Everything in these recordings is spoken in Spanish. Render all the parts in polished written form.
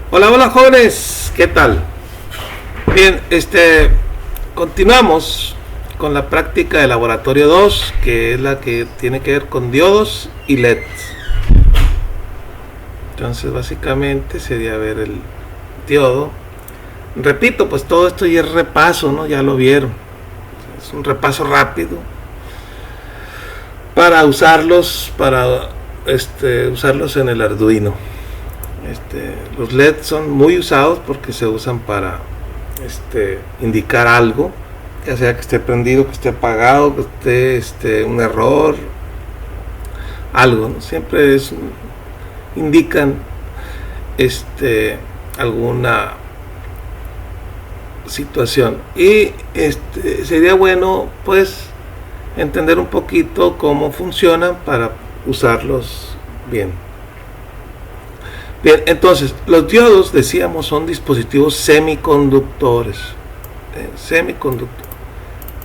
Hola, hola jóvenes, ¿qué tal? Bien, continuamos con la práctica de laboratorio 2, que es la que tiene que ver con diodos y LEDs. Entonces, básicamente sería ver el diodo. Repito, pues todo esto ya es repaso, ¿no? Ya lo vieron. Es un repaso rápido para usarlos, usarlos en el Arduino. Los LEDs son muy usados porque se usan para indicar algo, ya sea que esté prendido, que esté apagado, que esté un error, algo, ¿no? Siempre indican alguna situación, y sería bueno pues entender un poquito cómo funcionan para usarlos bien. Bien, entonces, los diodos, decíamos, son dispositivos semiconductores. Semiconductor.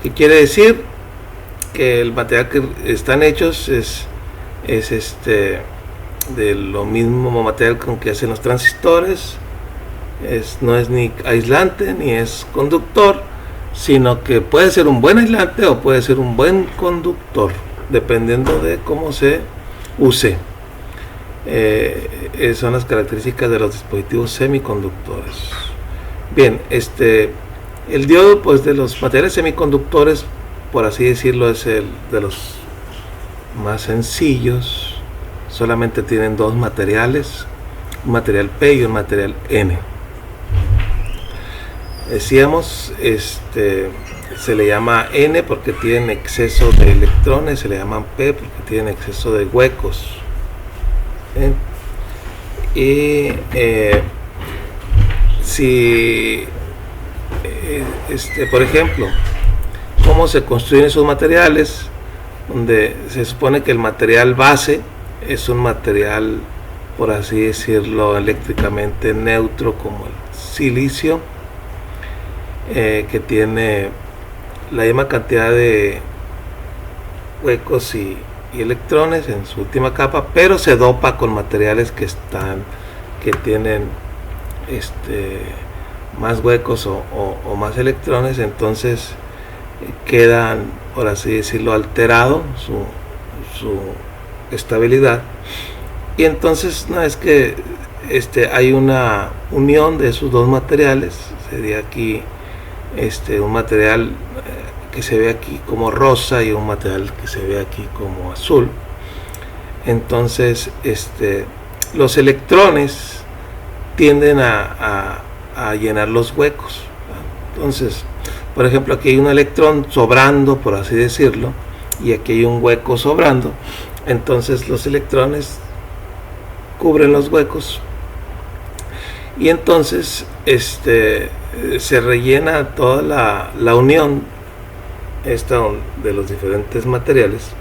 ¿Qué quiere decir? Que el material que están hechos es de lo mismo material con que hacen los transistores. No es ni aislante ni es conductor, sino que puede ser un buen aislante o puede ser un buen conductor, dependiendo de cómo se use. Son las características de los dispositivos semiconductores. Bien, el diodo, pues, de los materiales semiconductores, por así decirlo, es el de los más sencillos. Solamente tienen dos materiales, un material P y un material N. Decíamos, se le llama N porque tienen exceso de electrones, se le llaman P porque tienen exceso de huecos. Por ejemplo, cómo se construyen esos materiales, donde se supone que el material base es un material, por así decirlo, eléctricamente neutro, como el silicio, que tiene la misma cantidad de huecos y electrones en su última capa, pero se dopa con materiales que tienen más huecos o más electrones. Entonces quedan, por así decirlo, alterado su estabilidad, y entonces una vez que hay una unión de esos dos materiales, sería aquí un material que se ve aquí como rosa y un material que se ve aquí como azul. Entonces los electrones tienden a llenar los huecos. Entonces, por ejemplo, aquí hay un electrón sobrando, por así decirlo, y aquí hay un hueco sobrando. Entonces los electrones cubren los huecos, y entonces se rellena toda la unión de los diferentes materiales,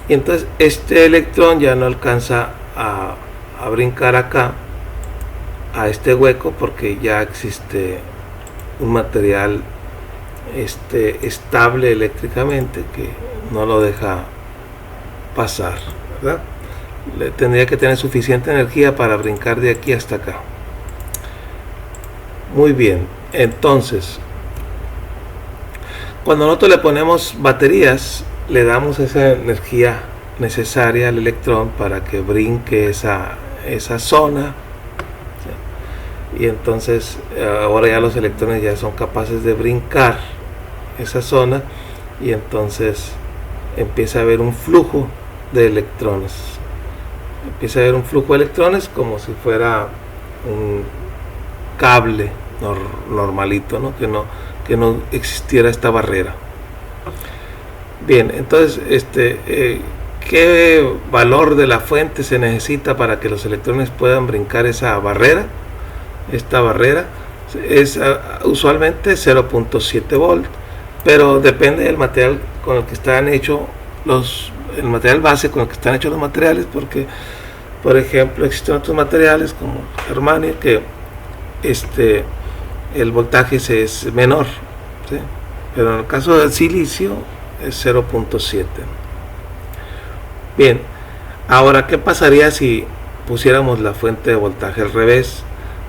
y entonces este electrón ya no alcanza a brincar acá a este hueco, porque ya existe un material estable eléctricamente que no lo deja pasar, ¿verdad? Tendría que tener suficiente energía para brincar de aquí hasta acá. Muy bien, entonces cuando nosotros le ponemos baterías, le damos esa energía necesaria al electrón para que brinque esa zona, y entonces ahora ya los electrones ya son capaces de brincar esa zona, y entonces empieza a haber un flujo de electrones. Empieza a haber un flujo de electrones como si fuera un cable normalito, ¿no? Que no existiera esta barrera. Bien, entonces ¿qué valor de la fuente se necesita para que los electrones puedan brincar esa barrera? Esta barrera es usualmente 0.7 volt, pero depende del material con el que están hechos el material base con el que están hechos los materiales, porque, por ejemplo, existen otros materiales como germanio que el voltaje es menor, ¿sí? Pero en el caso del silicio es 0.7. Bien, ahora, ¿qué pasaría si pusiéramos la fuente de voltaje al revés?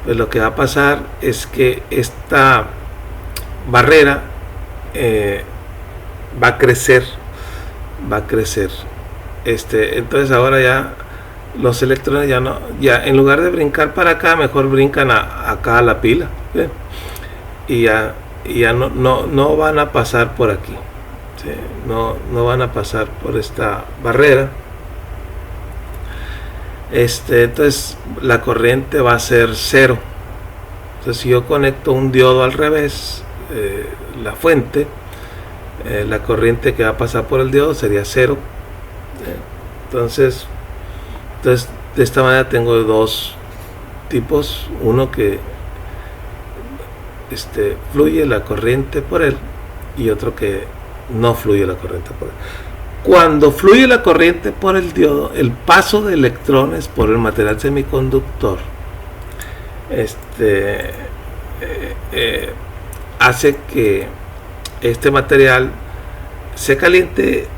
pues lo que va a pasar es que esta barrera va a crecer. Entonces ahora ya los electrones ya en lugar de brincar para acá, mejor brincan acá a la pila, ¿sí? y ya no van a pasar por aquí, ¿sí? No van a pasar por esta barrera. Entonces la corriente va a ser cero. Entonces si yo conecto un diodo al revés, la fuente, la corriente que va a pasar por el diodo sería cero. Entonces de esta manera tengo dos tipos, uno que fluye la corriente por él y otro que no fluye la corriente por él. Cuando fluye la corriente por el diodo, el paso de electrones por el material semiconductor hace que este material se caliente.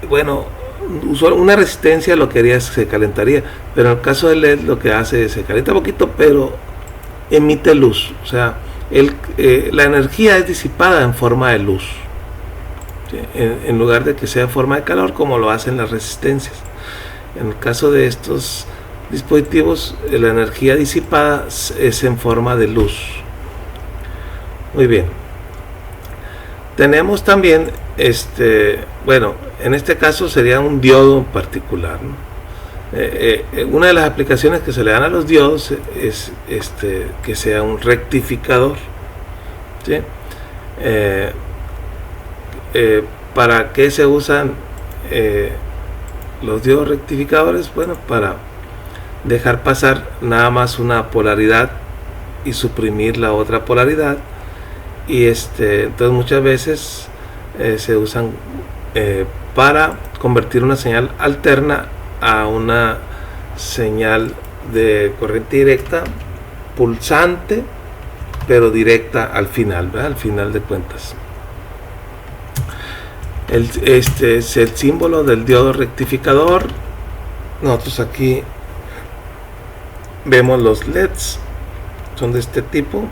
Bueno, una resistencia lo que haría es que se calentaría, pero en el caso del LED lo que hace es se calienta un poquito, pero emite luz. O sea, la energía es disipada en forma de luz, ¿sí? En lugar de que sea en forma de calor como lo hacen las resistencias. En el caso de estos dispositivos, la energía disipada es en forma de luz. Muy bien. Tenemos también bueno, en este caso sería un diodo en particular, ¿no? Una de las aplicaciones que se le dan a los diodos es que sea un rectificador, ¿sí? ¿Para qué se usan los diodos rectificadores? Bueno, para dejar pasar nada más una polaridad y suprimir la otra polaridad. Y entonces muchas veces se usan para convertir una señal alterna a una señal de corriente directa, pulsante, pero directa al final, ¿verdad? Al final de cuentas. Este es el símbolo del diodo rectificador. Nosotros aquí vemos los LEDs, son de este tipo,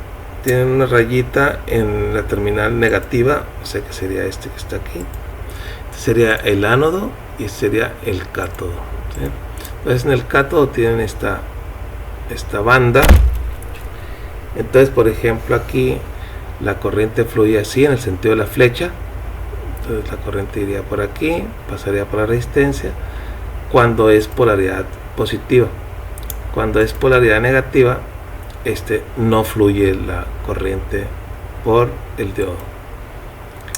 tienen una rayita en la terminal negativa, o sea que sería este que está aquí. Este sería el ánodo y este sería el cátodo, ¿sí? Entonces en el cátodo tienen esta banda. Entonces, por ejemplo, aquí la corriente fluye así en el sentido de la flecha. Entonces la corriente iría por aquí, pasaría por la resistencia cuando es polaridad positiva. Cuando es polaridad negativa, no fluye la corriente por el diodo.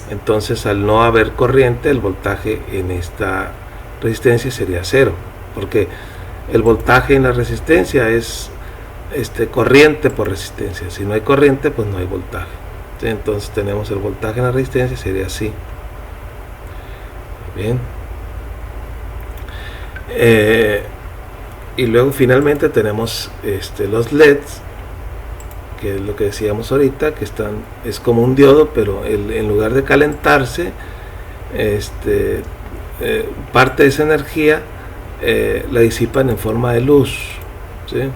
Entonces, al no haber corriente, el voltaje en esta resistencia sería cero, porque el voltaje en la resistencia es corriente por resistencia. Si no hay corriente, pues no hay voltaje. Entonces tenemos el voltaje en la resistencia, sería así. Bien. Y luego finalmente tenemos los LEDs, que es lo que decíamos ahorita, que es como un diodo, pero en lugar de calentarse, parte de esa energía la disipan en forma de luz, ¿sí?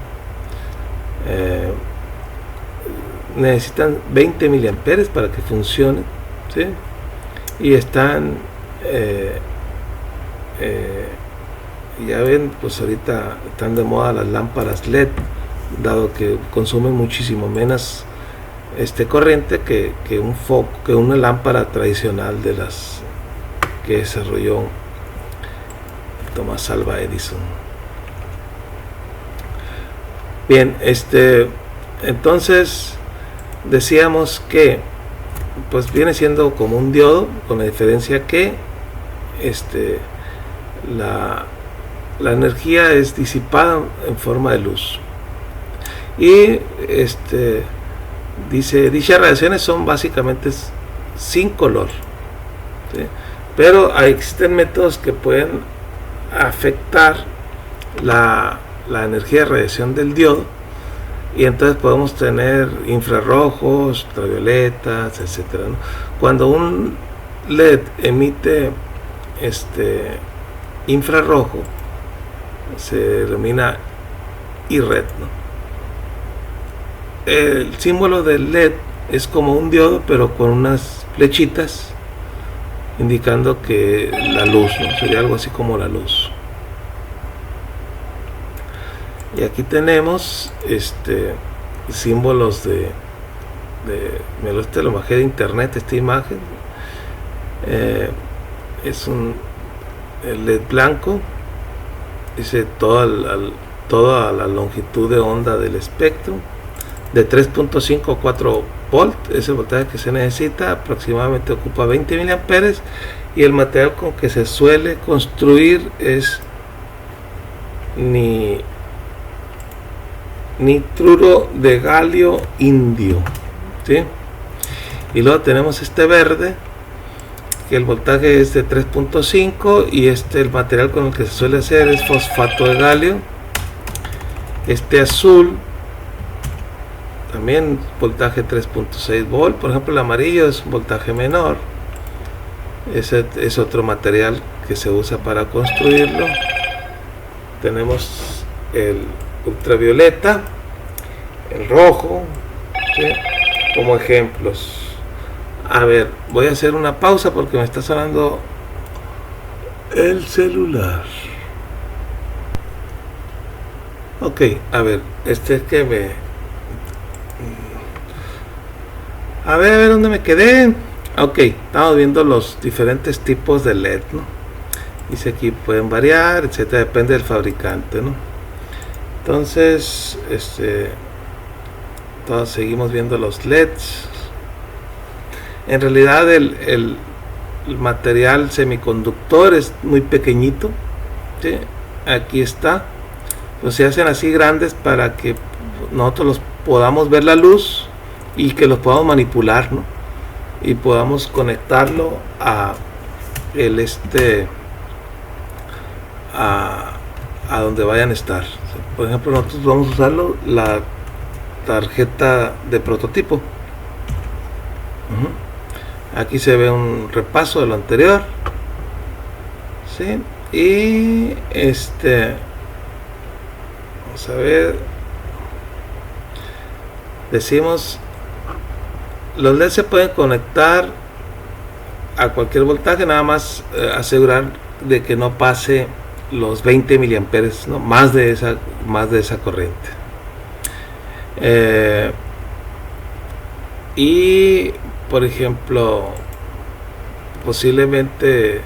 Necesitan 20 miliamperes para que funcione, ¿sí? Y están ya ven, pues ahorita están de moda las lámparas LED, dado que consumen muchísimo menos corriente que un foco, que una lámpara tradicional de las que desarrolló Thomas Alva Edison. Bien, entonces decíamos que pues viene siendo como un diodo, con la diferencia que la energía es disipada en forma de luz. Y dice, dichas radiaciones son básicamente sin color, ¿sí? Pero existen métodos que pueden afectar la energía de radiación del diodo, y entonces podemos tener infrarrojos, ultravioletas, etcétera, ¿no? Cuando un LED emite infrarrojo, se denomina IRED, ¿no? el símbolo del LED es como un diodo, pero con unas flechitas indicando que la luz, ¿no? Sería algo así como la luz. Y aquí tenemos símbolos me lo bajé de internet, esta imagen. Es el LED blanco, dice toda la longitud de onda del espectro, de 3.5 a 4 volt, es el voltaje que se necesita, aproximadamente ocupa 20 miliamperes, y el material con que se suele construir es nitruro de galio indio, ¿sí? Y luego tenemos este verde, que el voltaje es de 3.5, y el material con el que se suele hacer es fosfato de galio. Este azul también voltaje 3.6 volt. Por ejemplo, el amarillo es un voltaje menor. Ese es otro material que se usa para construirlo. Tenemos el ultravioleta, el rojo, ¿sí? Como ejemplos. A ver, voy a hacer una pausa porque me está sonando el celular. Ok, a ver, es que a ver dónde me quedé. Ok, estamos viendo los diferentes tipos de LED, ¿no? Dice aquí pueden variar, etcétera, depende del fabricante, ¿no? Entonces, todos seguimos viendo los LEDs. En realidad el material semiconductor es muy pequeñito, ¿sí? Aquí está. Pues se hacen así grandes para que nosotros los podamos ver la luz y que los podamos manipular, ¿no? Y podamos conectarlo a a donde vayan a estar. Por ejemplo, nosotros vamos a usarlo la tarjeta de prototipo. Aquí se ve un repaso de lo anterior, ¿sí? Y vamos a ver, decimos, los LEDs se pueden conectar a cualquier voltaje, nada más asegurar de que no pase los 20 miliamperes, ¿no? más de esa corriente. Y por ejemplo, posiblemente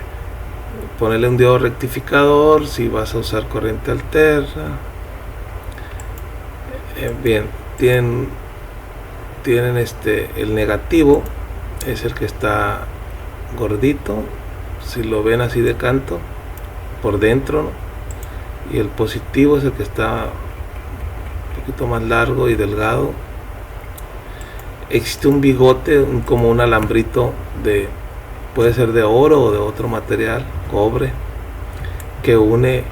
ponerle un diodo rectificador si vas a usar corriente alterna. Bien, tienen el negativo, es el que está gordito, si lo ven así de canto, por dentro, ¿no? Y el positivo es el que está un poquito más largo y delgado. Existe un bigote, como un alambrito puede ser de oro o de otro material, cobre, que une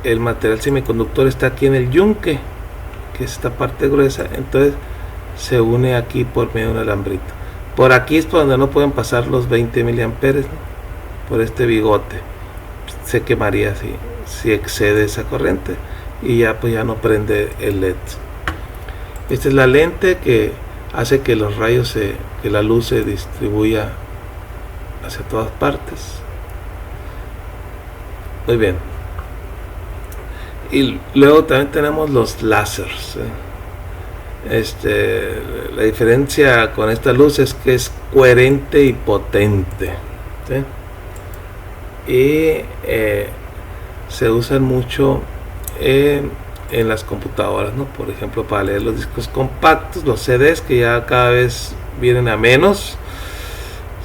el material semiconductor. Está aquí en el yunque, que es esta parte gruesa, entonces se une aquí por medio de un alambrito. Por aquí es por donde no pueden pasar los 20 miliamperes, ¿no? Por este bigote se quemaría si excede esa corriente, y ya pues ya no prende el LED. Esta es la lente que hace que los rayos que la luz se distribuya hacia todas partes. Muy bien. Y luego también tenemos los láseres, la diferencia con esta luz es que es coherente y potente, ¿sí? Y se usan mucho en las computadoras, ¿no? Por ejemplo, para leer los discos compactos, los CDs, que ya cada vez vienen a menos,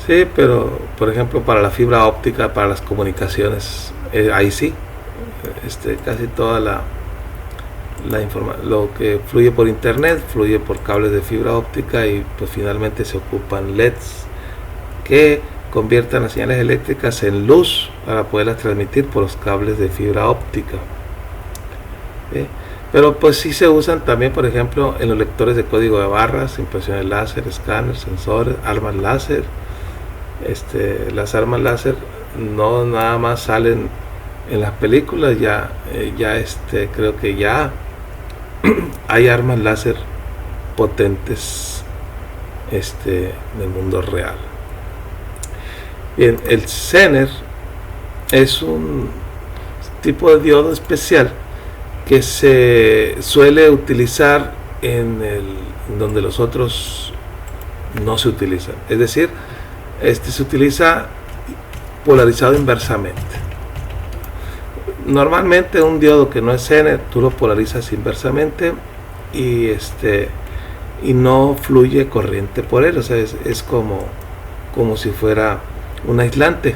sí, pero por ejemplo para la fibra óptica, para las comunicaciones, ahí sí, casi toda la información, lo que fluye por internet, fluye por cables de fibra óptica, y pues finalmente se ocupan LEDs que conviertan las señales eléctricas en luz para poderlas transmitir por los cables de fibra óptica. ¿Sí? Pero pues sí se usan también, por ejemplo, en los lectores de código de barras, impresiones láser, escáneres, sensores, armas láser. Las armas láser no nada más salen en las películas creo que ya hay armas láser potentes en el mundo real. Bien, el Zener es un tipo de diodo especial que se suele utilizar en donde los otros no se utilizan. Es decir, se utiliza polarizado inversamente. Normalmente un diodo que no es Zener, tú lo polarizas inversamente y no fluye corriente por él. O sea, es como si fuera un aislante.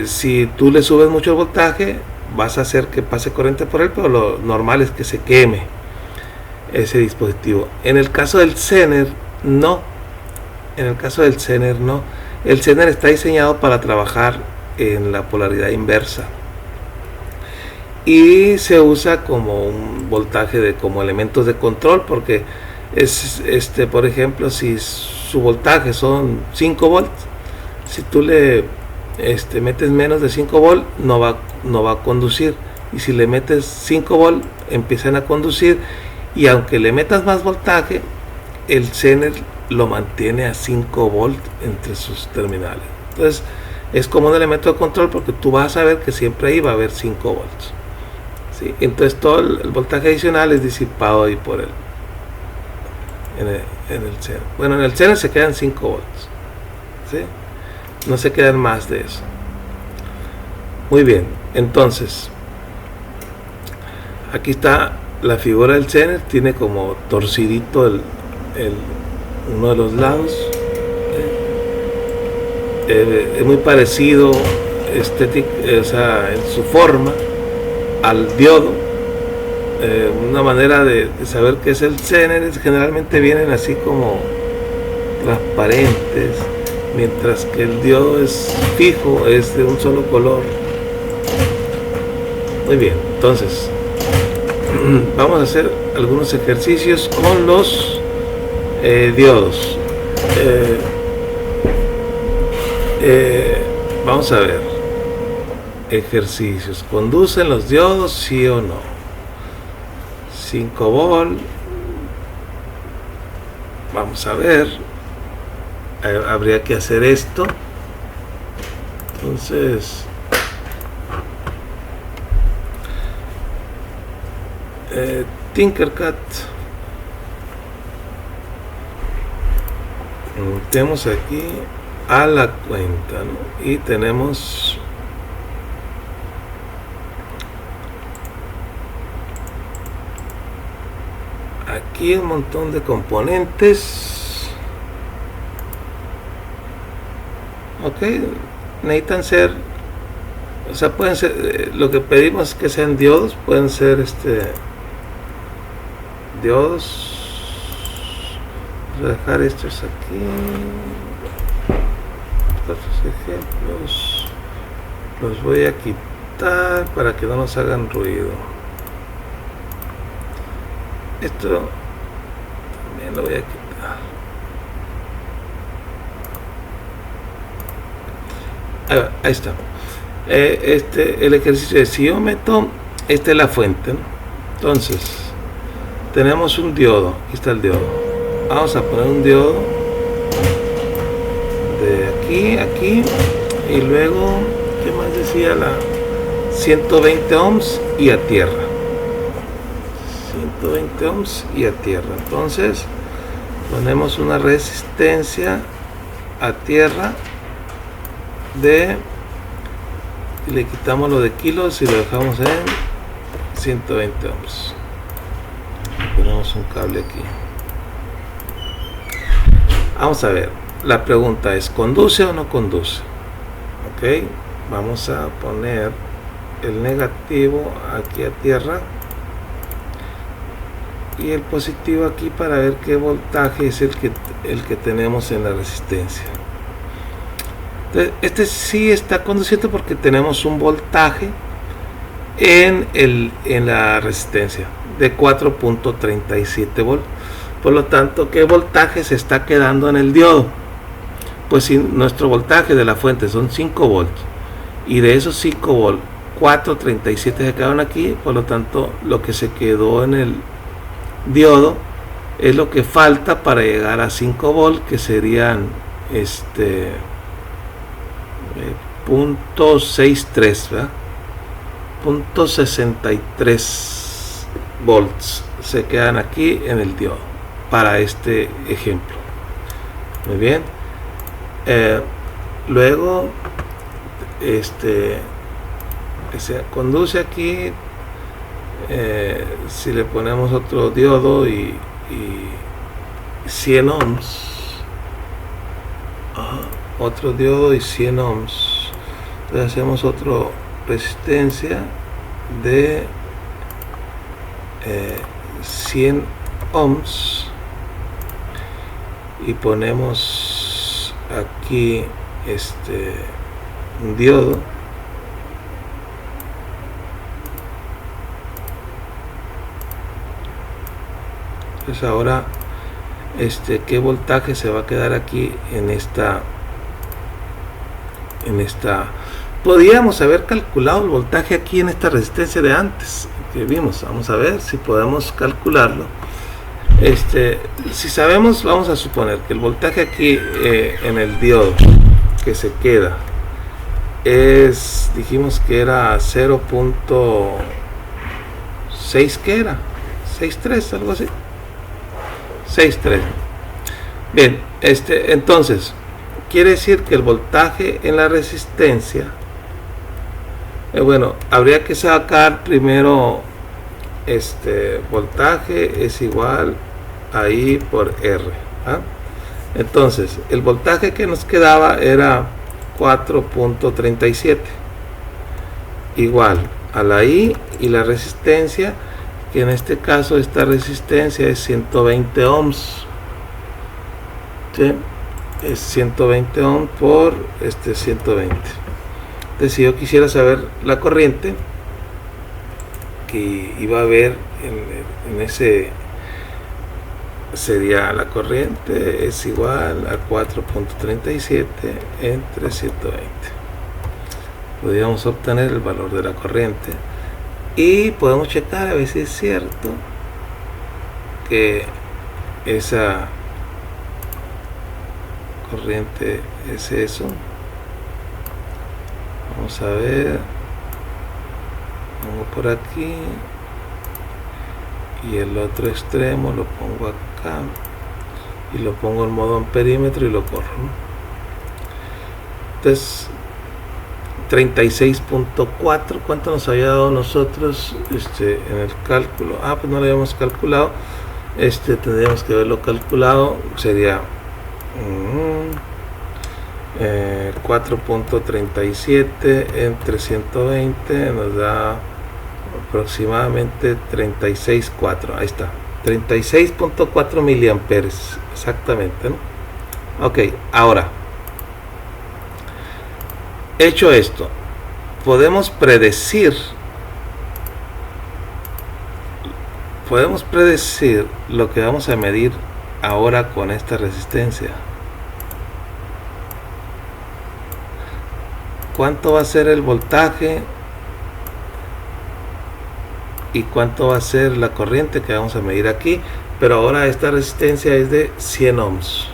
Si tú le subes mucho el voltaje, vas a hacer que pase corriente por él, pero lo normal es que se queme ese dispositivo. En el caso del Zener, no. En el caso del Zener, no. El Zener está diseñado para trabajar en la polaridad inversa y se usa como un voltaje como elementos de control, porque por ejemplo, si su voltaje son 5 volts, si tú le metes menos de 5 volts, no va a conducir, y si le metes 5 volts, empiezan a conducir, y aunque le metas más voltaje, el Zener lo mantiene a 5 volts entre sus terminales. Entonces es como un elemento de control, porque tú vas a ver que siempre ahí va a haber 5 volts. ¿Sí? Entonces todo el voltaje adicional es disipado ahí por él en el Zener. Bueno, en el Zener se quedan 5 volts, ¿sí? No se quedan más de eso. Muy bien, entonces aquí está la figura del Zener. Tiene como torcidito uno de los lados. Es muy parecido en su forma al diodo. Una manera de saber qué es el Zener, generalmente vienen así como transparentes, mientras que el diodo es fijo, es de un solo color. Muy bien, entonces vamos a hacer algunos ejercicios con los diodos. Vamos a ver ejercicios. ¿Conducen los diodos, sí o no? 5 volt. Vamos a ver. Habría que hacer esto. Entonces Tinkercad, tenemos aquí a la cuenta, ¿no? Y tenemos aquí un montón de componentes. Ok, necesitan ser, o sea, pueden ser, lo que pedimos es que sean diodos, pueden ser diodos. Vamos a dejar estos aquí, estos ejemplos los voy a quitar para que no nos hagan ruido. Esto también lo voy a quitar. Ahí está. El ejercicio de si yo meto, esta es la fuente, ¿no? Entonces tenemos un diodo, aquí está el diodo. Vamos a poner un diodo de aquí a aquí, y luego, ¿qué más decía? 120 ohms y a tierra. 120 ohms y a tierra. Entonces ponemos una resistencia a tierra y le quitamos lo de kilos y lo dejamos en 120 ohms. Ponemos un cable aquí. Vamos a ver, la pregunta es, ¿conduce o no conduce? Ok, vamos a poner el negativo aquí a tierra y el positivo aquí para ver qué voltaje es el que tenemos en la resistencia. Entonces, este sí está conduciendo porque tenemos un voltaje en la resistencia de 4.37 volts. Por lo tanto, ¿qué voltaje se está quedando en el diodo? Pues si nuestro voltaje de la fuente son 5 volts y de esos 5 volt 4.37 se quedaron aquí, por lo tanto lo que se quedó en el diodo es lo que falta para llegar a 5 volt, que serían .63, ¿verdad? .63 volts se quedan aquí en el diodo para este ejemplo. Muy bien. Luego se conduce aquí, si le ponemos otro diodo y 100 ohms, otro diodo y 100 ohms, entonces hacemos otra resistencia de 100 ohms y ponemos aquí un diodo. Entonces ahora qué voltaje se va a quedar aquí en esta podríamos haber calculado el voltaje aquí en esta resistencia de antes que vimos. Vamos a ver si podemos calcularlo. Si sabemos, vamos a suponer que el voltaje aquí en el diodo que se queda dijimos que era 0.6, que era 6.3, algo así, 6.3. Bien, entonces quiere decir que el voltaje en la resistencia, bueno, habría que sacar primero voltaje es igual a I por R, ¿ah? Entonces el voltaje que nos quedaba era 4.37 igual a la I y la resistencia, que en este caso esta resistencia es 120 ohms, ¿sí? Es 120 ohms por 120. Entonces si yo quisiera saber la corriente que iba a haber en ese, sería la corriente es igual a 4.37 entre 120. Podríamos obtener el valor de la corriente y podemos checar a ver si es cierto que esa corriente es eso. Vamos a ver, pongo por aquí y el otro extremo lo pongo acá y lo pongo en modo amperímetro y lo corro, ¿no? Entonces 36.4, ¿cuánto nos había dado nosotros en el cálculo? Pues no lo habíamos calculado. Tendríamos que haberlo calculado. Sería 4.37 entre 120 nos da aproximadamente 36.4. Ahí está, 36.4 miliamperes exactamente, ¿no? Ok, ahora hecho esto, podemos predecir lo que vamos a medir ahora con esta resistencia. ¿Cuánto va a ser el voltaje y cuánto va a ser la corriente que vamos a medir aquí? Pero ahora esta resistencia es de 100 ohms.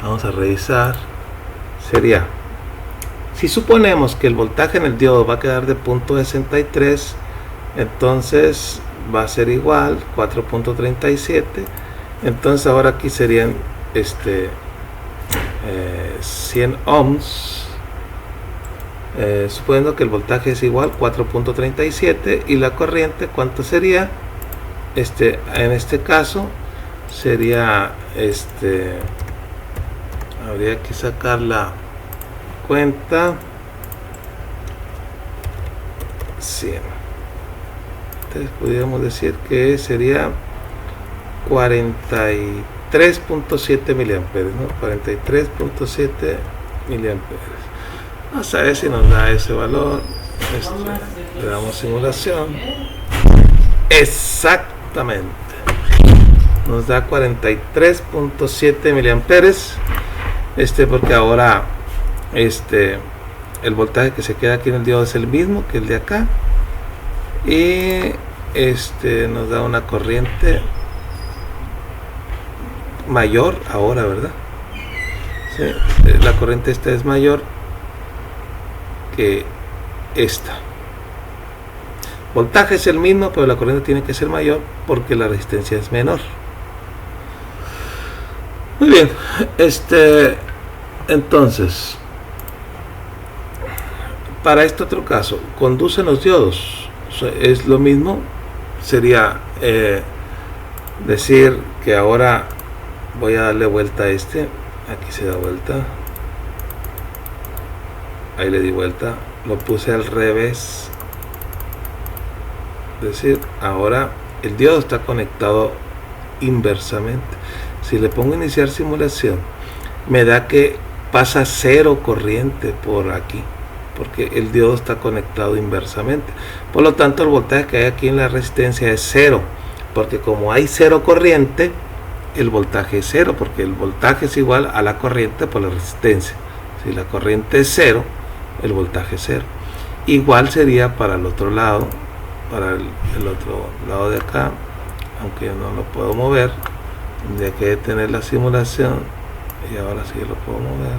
Vamos a revisar. Sería, si suponemos que el voltaje en el diodo va a quedar de 0.63, entonces va a ser igual 4.37. entonces ahora aquí serían 100 ohms, suponiendo que el voltaje es igual 4.37 y la corriente, ¿cuánto sería? En este caso sería habría que sacar la cuenta 100. Entonces podríamos decir que sería 43.7 miliamperes, ¿no? 43.7 miliamperes. Vamos a ver si nos da ese valor. Le damos simulación. Exactamente. Nos da 43.7 miliamperes. Porque ahora el voltaje que se queda aquí en el diodo es el mismo que el de acá, y nos da una corriente mayor ahora, ¿verdad? Sí, la corriente esta es mayor que esta. Voltaje es el mismo, pero la corriente tiene que ser mayor porque la resistencia es menor. Muy bien, entonces, para este otro caso, conducen los diodos, es lo mismo, sería decir que ahora voy a darle vuelta a aquí se da vuelta, ahí le di vuelta, lo puse al revés, es decir, ahora el diodo está conectado inversamente. Si le pongo iniciar simulación, me da que pasa cero corriente por aquí, porque el diodo está conectado inversamente. Por lo tanto, el voltaje que hay aquí en la resistencia es cero, porque como hay cero corriente, el voltaje es cero, porque el voltaje es igual a la corriente por la resistencia. Si la corriente es cero, el voltaje es cero. Igual sería para el otro lado, para el otro lado de acá, aunque yo no lo puedo mover, tendría que detener la simulación, y ahora sí lo puedo mover,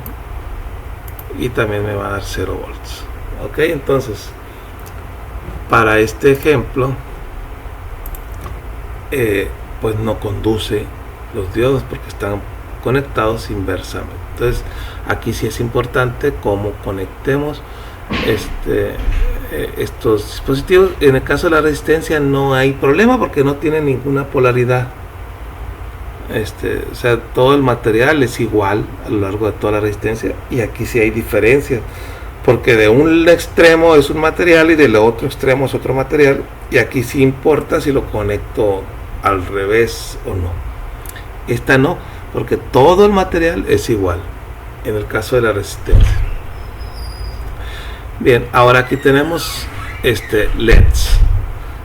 y también me va a dar 0 volts. Ok, entonces para este ejemplo pues no conduce los diodos porque están conectados inversamente. Entonces aquí sí es importante cómo conectemos estos dispositivos. En el caso de la resistencia no hay problema porque no tiene ninguna polaridad. O sea, todo el material es igual a lo largo de toda la resistencia, y aquí sí hay diferencias, porque de un extremo es un material y del otro extremo es otro material, y aquí sí importa si lo conecto al revés o no. Esta no, porque todo el material es igual en el caso de la resistencia. Bien, ahora aquí tenemos LEDs.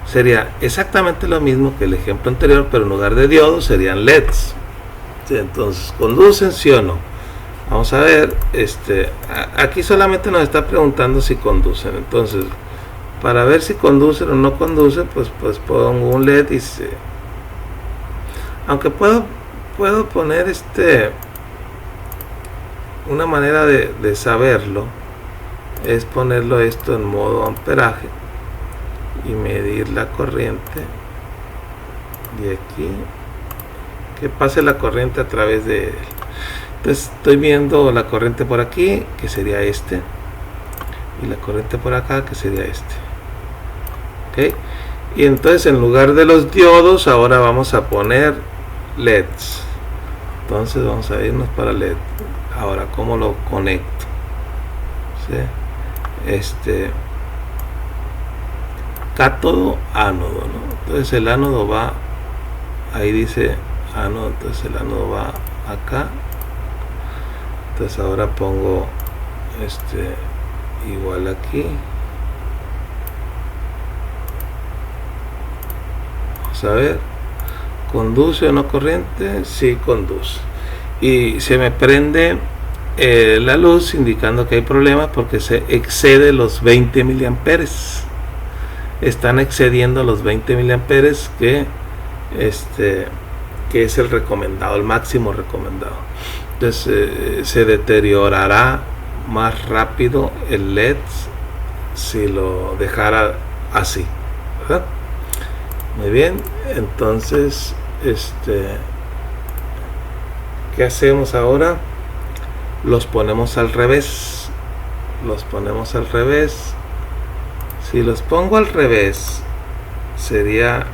Sería exactamente lo mismo que el ejemplo anterior, pero en lugar de diodos serían LEDs. ¿Sí? Entonces, ¿conducen sí o no? Vamos a ver, aquí solamente nos está preguntando si conducen. Entonces, para ver si conducen o no conducen, pues pongo un LED y aunque puedo poner una manera de saberlo es ponerlo esto en modo amperaje y medir la corriente de aquí, que pase la corriente a través de él. Entonces estoy viendo la corriente por aquí, que sería y la corriente por acá, que sería ¿ok? Y entonces en lugar de los diodos ahora vamos a poner LEDs. Entonces vamos a irnos para LED. Ahora, ¿cómo lo conecto? ¿Sí? Cátodo, ánodo, ¿no? Entonces el ánodo va, ahí dice ánodo, entonces el ánodo va acá. Entonces ahora pongo igual aquí. Vamos a ver, ¿conduce o no corriente? Sí, conduce. Y se me prende la luz indicando que hay problemas porque se excede los 20 miliamperes. Están excediendo los 20 miliamperes que es el recomendado, el máximo recomendado. Entonces se deteriorará más rápido el LED si lo dejara así, ¿verdad? Muy bien, entonces ¿qué hacemos ahora? Los ponemos al revés. Si los pongo al revés sería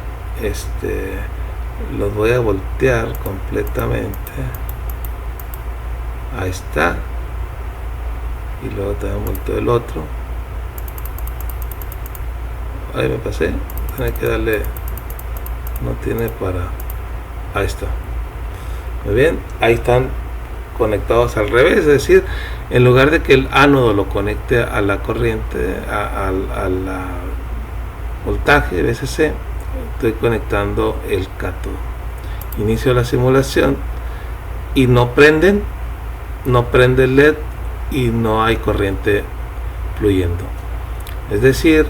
los voy a voltear completamente. Ahí está. Y luego también volteo el otro. Ahí me pasé. Tiene que darle, no tiene para, ahí está. Muy bien, ahí están conectados al revés, es decir, en lugar de que el ánodo lo conecte a la corriente, a la voltaje VCC, estoy conectando el cátodo. Inicio la simulación y no prende el LED y no hay corriente fluyendo. Es decir,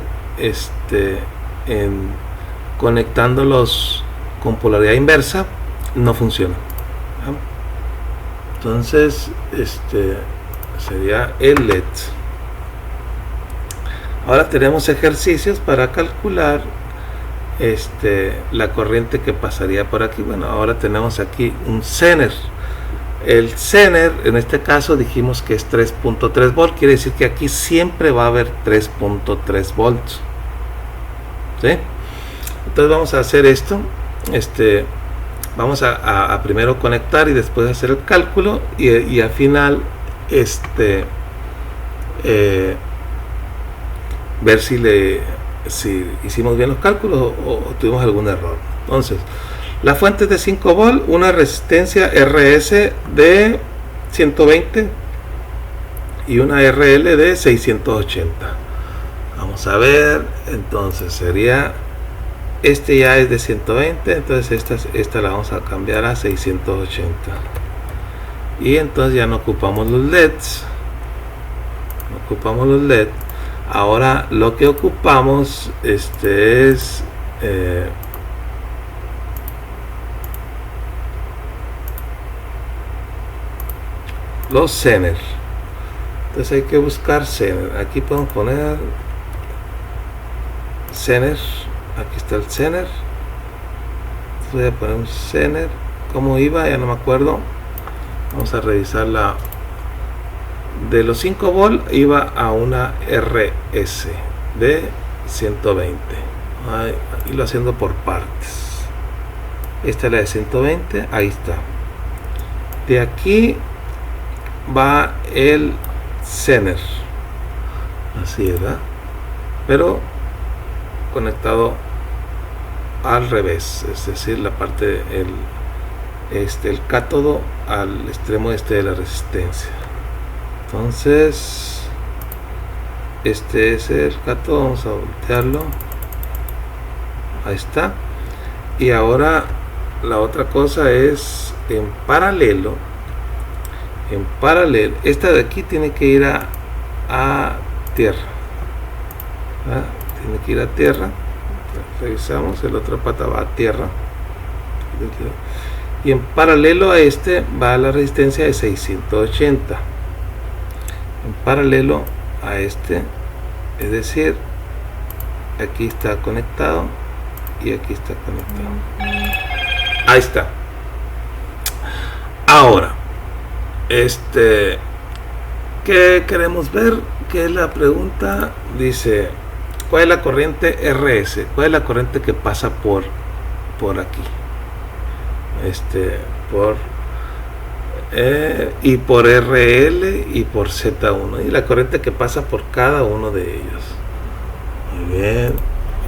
conectándolos con polaridad inversa no funciona. Entonces sería el LED. Ahora tenemos ejercicios para calcular la corriente que pasaría por aquí. Bueno, ahora tenemos aquí un Zener. El Zener, en este caso dijimos que es 3.3 volts, quiere decir que aquí siempre va a haber 3.3 volts. ¿Sí? Entonces vamos a hacer esto. Vamos a primero conectar y después hacer el cálculo y al final ver si hicimos bien los cálculos o tuvimos algún error. Entonces, la fuente es de 5 volts, una resistencia RS de 120 y una RL de 680. Vamos a ver, entonces sería, ya es de 120, entonces esta la vamos a cambiar a 680. Y entonces ya no ocupamos los LEDs. Ahora lo que ocupamos es los Zener. Entonces hay que buscar Zener. Aquí podemos poner Zener. Aquí está el Zener. Voy a poner un Zener. ¿Cómo iba? Ya no me acuerdo. Vamos a revisar la. De los 5 volts iba a una RS de 120. Y lo haciendo por partes. Esta es la de 120. Ahí está. De aquí va el Zener. Así es, ¿verdad? Pero conectado al revés, es decir, la parte el cátodo al extremo de la resistencia. Entonces este es el cátodo, vamos a voltearlo, ahí está. Y ahora la otra cosa es en paralelo, esta de aquí tiene que ir a tierra, ¿verdad? Tiene que ir a tierra. Revisamos, el otro pata va a tierra y en paralelo a va la resistencia de 680 en paralelo a es decir, aquí está conectado y aquí está conectado. Ahí está. Ahora ¿qué queremos ver? ¿Qué es la pregunta? Dice, ¿cuál es la corriente RS? ¿Cuál es la corriente que pasa por aquí? Y por RL y por Z1, y la corriente que pasa por cada uno de ellos. Muy bien,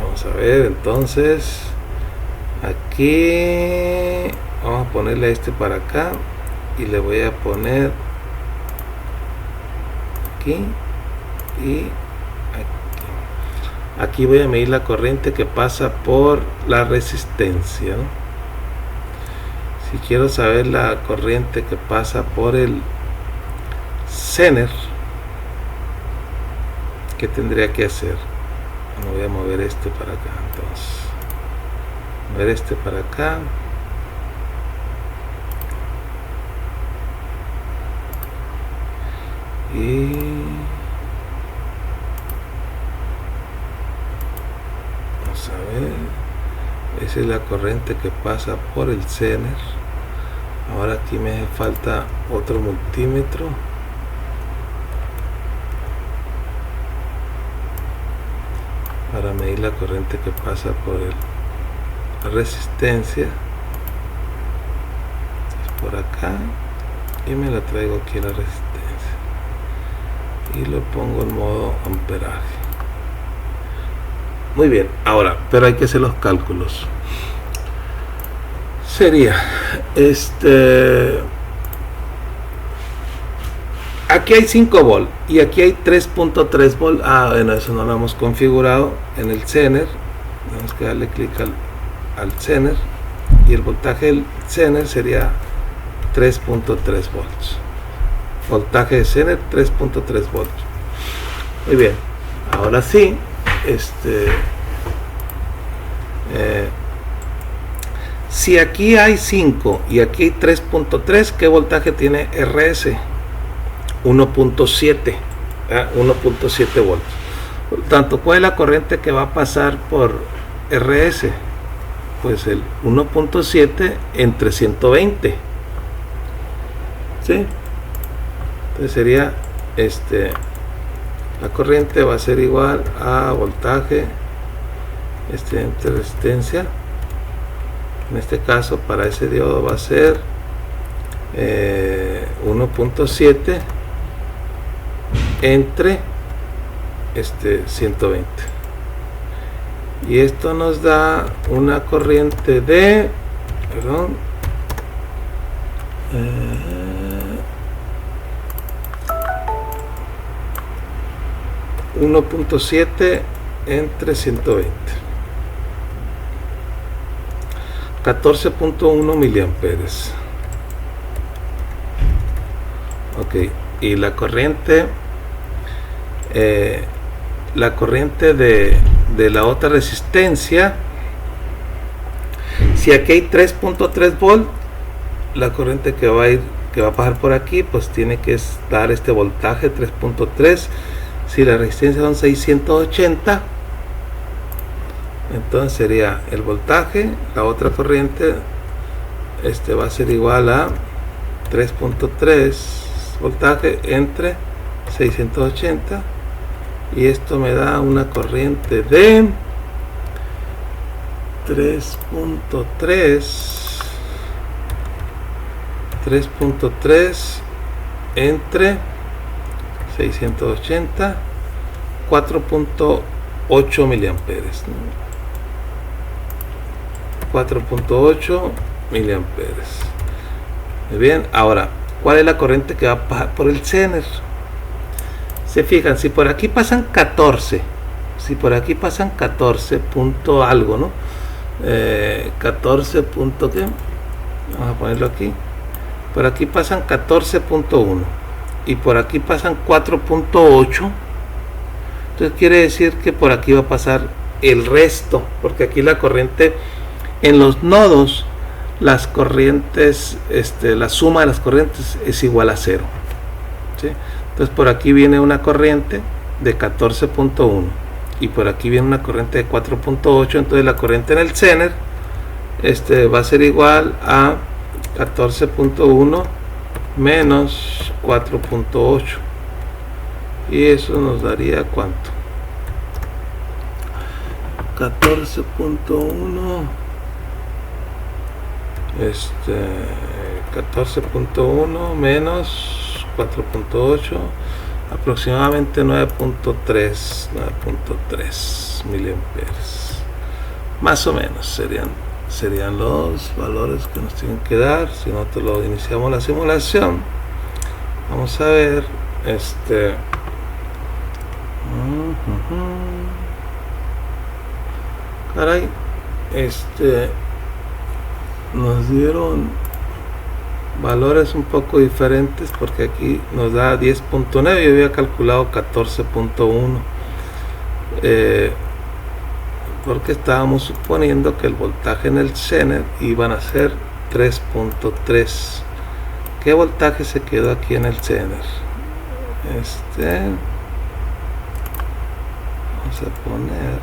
vamos a ver. Entonces aquí vamos a ponerle para acá y le voy a poner aquí y aquí voy a medir la corriente que pasa por la resistencia, ¿no? Si quiero saber la corriente que pasa por el Zener, ¿qué tendría que hacer? Voy a mover para acá, entonces mover para acá y vamos a ver, esa es la corriente que pasa por el Zener. Ahora aquí me hace falta otro multímetro para medir la corriente que pasa por la resistencia. Es por acá y me la traigo aquí a la resistencia y lo pongo en modo amperaje. Muy bien, ahora, pero hay que hacer los cálculos. Sería aquí hay 5 volts y aquí hay 3.3 volts. Bueno, eso no lo hemos configurado en el Zener. Tenemos que darle clic al Zener y el voltaje del Zener sería 3.3 volts. Voltaje de Zener 3.3 volts. Muy bien, ahora sí, si aquí hay 5 y aquí hay 3.3, ¿qué voltaje tiene RS? 1.7, 1.7 voltios. Por lo tanto, ¿cuál es la corriente que va a pasar por RS? Pues el 1.7 entre 120. ¿Sí? Entonces sería la corriente va a ser igual a voltaje entre resistencia. En este caso, para ese diodo va a ser 1.7 entre 120, y esto nos da una corriente de 1.7 entre 120, 14.1 miliamperes. Ok, y la corriente de la otra resistencia, si aquí hay 3.3 volt, la corriente que va a pasar por aquí, pues tiene que dar este voltaje 3.3. Si la resistencia son 680, entonces sería el voltaje, la otra corriente va a ser igual a 3.3 voltaje entre 680, y esto me da una corriente de 3.3 entre 680, 4.8 miliamperes, ¿no? 4.8 miliamperes. Muy bien, ahora, ¿cuál es la corriente que va a pasar por el Zener? Se fijan, si por aquí pasan 14, punto algo, ¿no? 14 punto, ¿qué? Vamos a ponerlo aquí. Por aquí pasan 14.1 y por aquí pasan 4.8. Entonces quiere decir que por aquí va a pasar el resto, porque aquí la corriente en los nodos, las corrientes, la suma de las corrientes es igual a 0, ¿sí? Entonces por aquí viene una corriente de 14.1 y por aquí viene una corriente de 4.8. entonces la corriente en el Zener va a ser igual a 14.1 menos 4.8, y eso nos daría ¿cuánto? 14.1 14.1 menos 4.8, aproximadamente 9.3 miliamperes, más o menos serían los valores que nos tienen que dar. Si nosotros lo iniciamos la simulación, vamos a ver caray, nos dieron valores un poco diferentes, porque aquí nos da 10.9, yo había calculado 14.1, porque estábamos suponiendo que el voltaje en el Zener iban a ser 3.3. ¿Qué voltaje se quedó aquí en el Zener? Vamos a poner,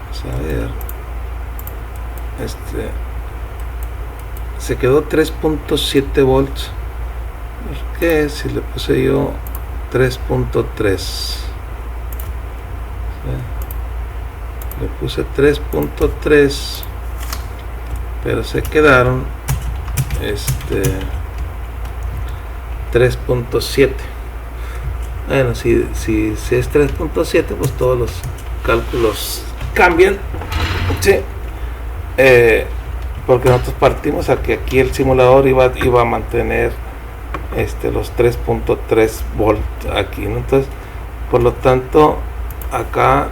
vamos a ver, se quedó 3.7 volts. ¿Por qué? Si le puse yo 3.3, le puse 3.3, pero se quedaron 3.7. Bueno, si es 3.7, pues todos los cálculos cambian, ¿sí? Porque nosotros partimos a que aquí el simulador iba a mantener los 3.3 volt aquí, ¿no? Entonces, por lo tanto, acá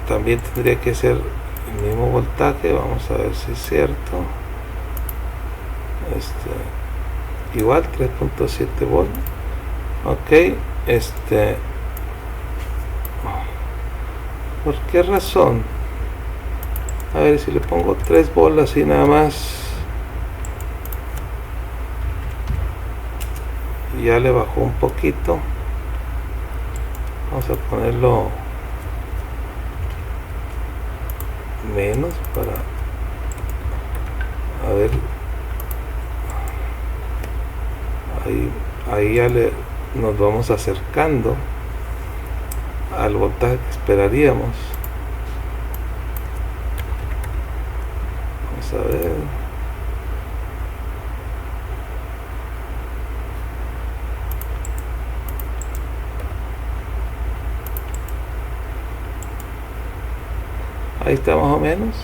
también tendría que ser el mismo voltaje. Vamos a ver si es cierto. Igual 3.7 volt. Ok, ¿por qué razón? A ver si le pongo 3 bolas y nada más, ya le bajó un poquito. Vamos a ponerlo menos para a ver, ahí ya nos vamos acercando al voltaje que esperaríamos. Vamos a ver. Ahí está más o menos.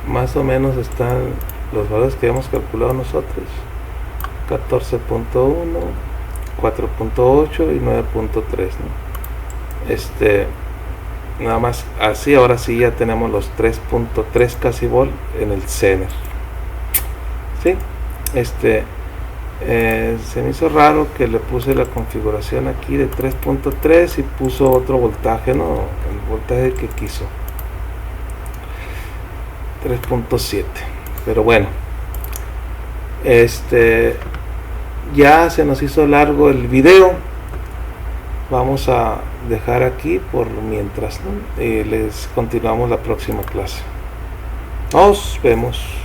Más o menos están los valores que hemos calculado nosotros: 14.1, 4.8 y 9.3, ¿no? Nada más así. Ahora sí ya tenemos los 3.3 casi volt en el Zener. ¿Sí? Se me hizo raro que le puse la configuración aquí de 3.3 y puso otro voltaje, ¿no? El voltaje que quiso, 3.7. pero bueno, ya se nos hizo largo el video. Vamos a dejar aquí por mientras, ¿no? Les continuamos la próxima clase. Nos vemos.